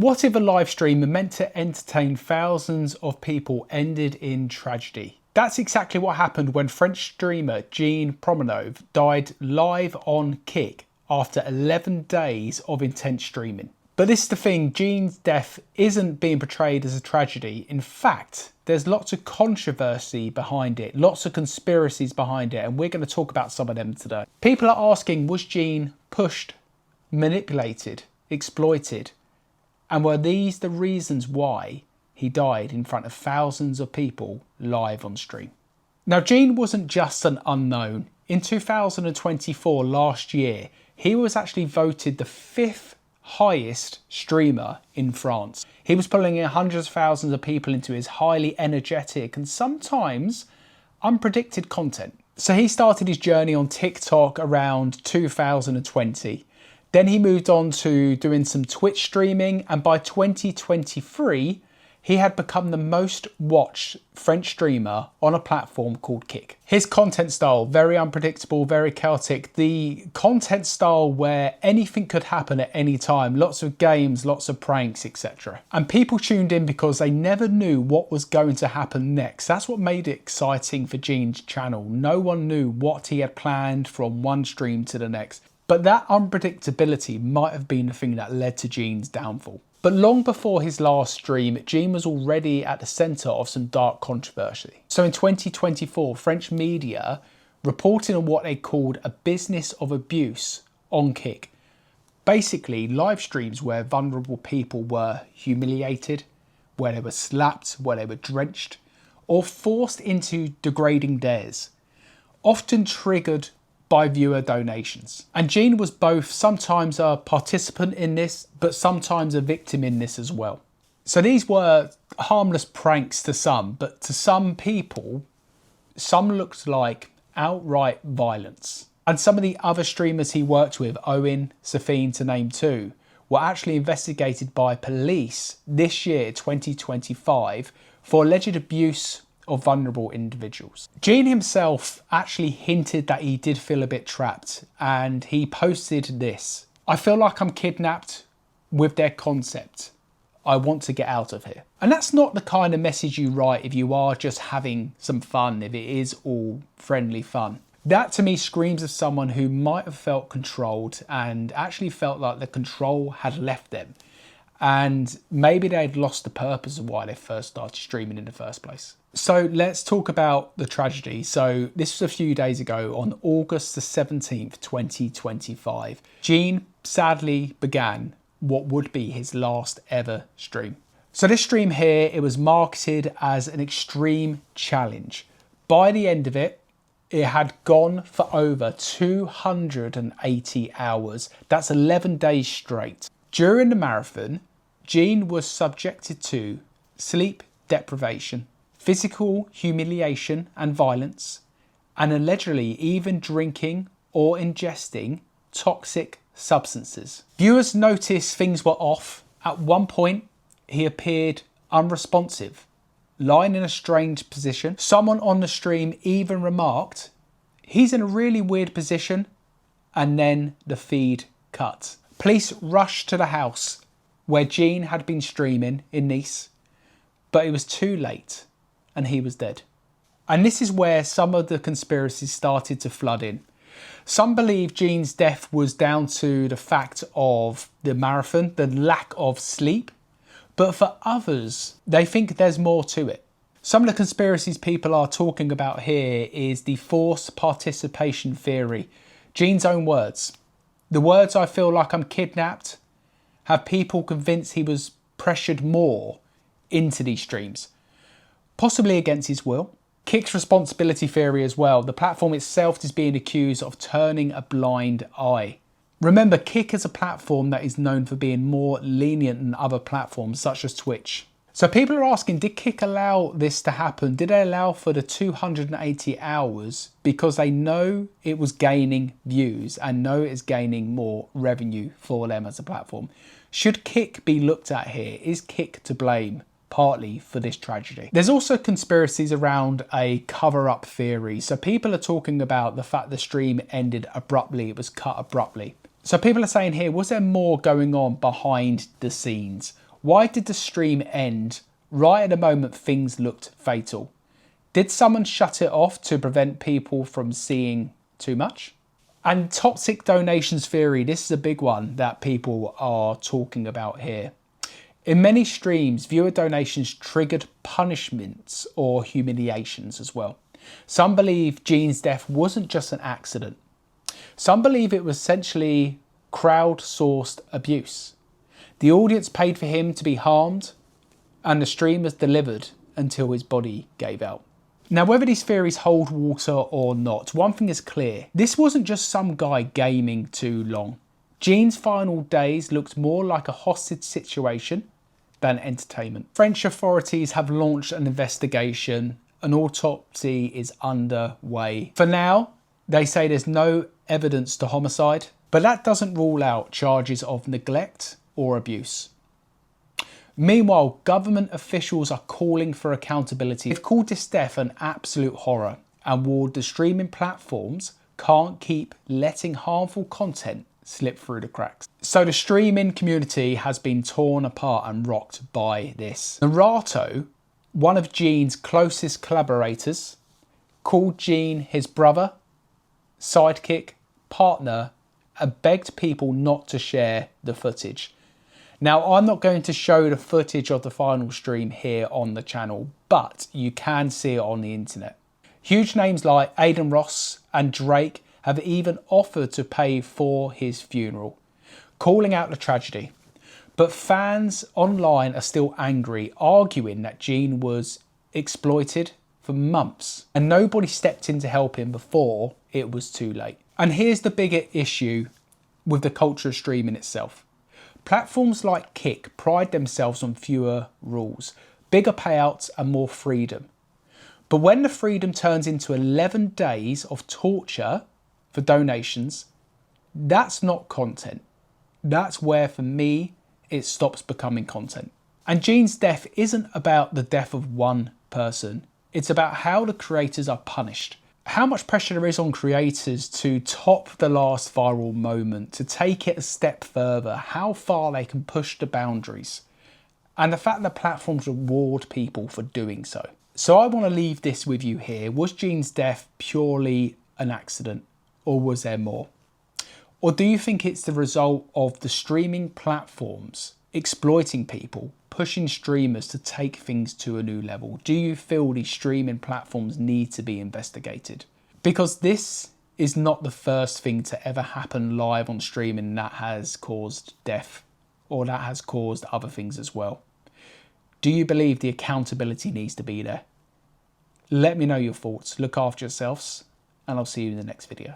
What if a live stream meant to entertain thousands of people ended in tragedy? That's exactly what happened when French streamer Jean Pormanove died live on Kick after 11 days of intense streaming. But this is the thing, Jean's death isn't being portrayed as a tragedy. In fact, there's lots of controversy behind it, lots of conspiracies behind it, and we're going to talk about some of them today. People are asking, was Jean pushed, manipulated, exploited? And were these the reasons why he died in front of thousands of people live on stream? Now, Jean wasn't just an unknown. In 2024, last year, he was actually voted the 5th highest streamer in France. He was pulling in hundreds of thousands of people into his highly energetic and sometimes unpredicted content. So he started his journey on TikTok around 2020. Then he moved on to doing some Twitch streaming, and by 2023, he had become the most watched French streamer on a platform called Kick. His content style, very unpredictable, very chaotic. The content style where anything could happen at any time, lots of games, lots of pranks, etc. And people tuned in because they never knew what was going to happen next. That's what made it exciting for Jean's channel. No one knew what he had planned from one stream to the next. But that unpredictability might have been the thing that led to Jean's downfall. But long before his last stream, Jean was already at the centre of some dark controversy. So in 2024, French media reported on what they called a business of abuse on Kick. Basically, live streams where vulnerable people were humiliated, where they were slapped, where they were drenched, or forced into degrading dares, often triggered by viewer donations. And Jean was both sometimes a participant in this, but sometimes a victim in this as well. So these were harmless pranks to some, but to some people, some looked like outright violence. And some of the other streamers he worked with, Owen, Safine to name two, were actually investigated by police this year, 2025, for alleged abuse of vulnerable individuals. Jean himself actually hinted that he did feel a bit trapped, and he posted this: "I feel like I'm kidnapped with their concept. I want to get out of here." And that's not the kind of message you write if you are just having some fun, if it is all friendly fun. That to me screams of someone who might have felt controlled and actually felt like the control had left them. And maybe they'd lost the purpose of why they first started streaming in the first place. So let's talk about the tragedy. So this was a few days ago on August the 17th, 2025. Jean sadly began what would be his last ever stream. So this stream here, it was marketed as an extreme challenge. By the end of it, it had gone for over 280 hours. That's 11 days straight. During the marathon, Jean was subjected to sleep deprivation, physical humiliation and violence, and allegedly even drinking or ingesting toxic substances. Viewers noticed things were off. At one point, he appeared unresponsive, lying in a strange position. Someone on the stream even remarked, "He's in a really weird position," and then the feed cut. Police rushed to the house where Jean had been streaming in Nice, but it was too late and he was dead. And this is where some of the conspiracies started to flood in. Some believe Jean's death was down to the fact of the marathon, the lack of sleep, but for others, they think there's more to it. Some of the conspiracies people are talking about here is the forced participation theory. Jean's own words. "The words 'I feel like I'm kidnapped' have people convinced he was pressured more into these streams, possibly against his will." Kick's responsibility theory as well. The platform itself is being accused of turning a blind eye. Remember, Kick is a platform that is known for being more lenient than other platforms such as Twitch. So people are asking, did Kick allow this to happen? Did they allow for the 280 hours because they know it was gaining views and know it is gaining more revenue for them as a platform? Should Kick be looked at here? Is Kick to blame partly for this tragedy? There's also conspiracies around a cover-up theory. So people are talking about the fact the stream ended abruptly, it was cut abruptly. So people are saying here, was there more going on behind the scenes? Why did the stream end right at the moment things looked fatal? Did someone shut it off to prevent people from seeing too much? And toxic donations theory, this is a big one that people are talking about here. In many streams, viewer donations triggered punishments or humiliations as well. Some believe Jean's death wasn't just an accident. Some believe it was essentially crowd-sourced abuse. The audience paid for him to be harmed, and the stream was delivered until his body gave out. Now, whether these theories hold water or not, one thing is clear. This wasn't just some guy gaming too long. Jean's final days looked more like a hostage situation than entertainment. French authorities have launched an investigation. An autopsy is underway. For now, they say there's no evidence to homicide, but that doesn't rule out charges of neglect or abuse. Meanwhile, government officials are calling for accountability. They've called this death an absolute horror and warned the streaming platforms can't keep letting harmful content slip through the cracks. So the streaming community has been torn apart and rocked by this. Naruto, one of Jean's closest collaborators, called Jean his brother, sidekick, partner, and begged people not to share the footage. Now, I'm not going to show the footage of the final stream here on the channel, but you can see it on the internet. Huge names like Aiden Ross and Drake have even offered to pay for his funeral, calling out the tragedy. But fans online are still angry, arguing that Jean was exploited for months and nobody stepped in to help him before it was too late. And here's the bigger issue with the culture of streaming itself. Platforms like Kick pride themselves on fewer rules, bigger payouts and more freedom. But when the freedom turns into 11 days of torture for donations, that's not content. That's where, for me, it stops becoming content. And Jean's death isn't about the death of one person. It's about how the creators are punished. How much pressure there is on creators to top the last viral moment, to take it a step further, how far they can push the boundaries, and the fact that platforms reward people for doing so. So I want to leave this with you here. Was Jean's death purely an accident, or was there more? Or do you think it's the result of the streaming platforms exploiting people, pushing streamers to take things to a new level? Do you feel these streaming platforms need to be investigated? Because this is not the first thing to ever happen live on streaming that has caused death, or that has caused other things as well. Do you believe the accountability needs to be there? Let me know your thoughts. Look after yourselves, and I'll see you in the next video.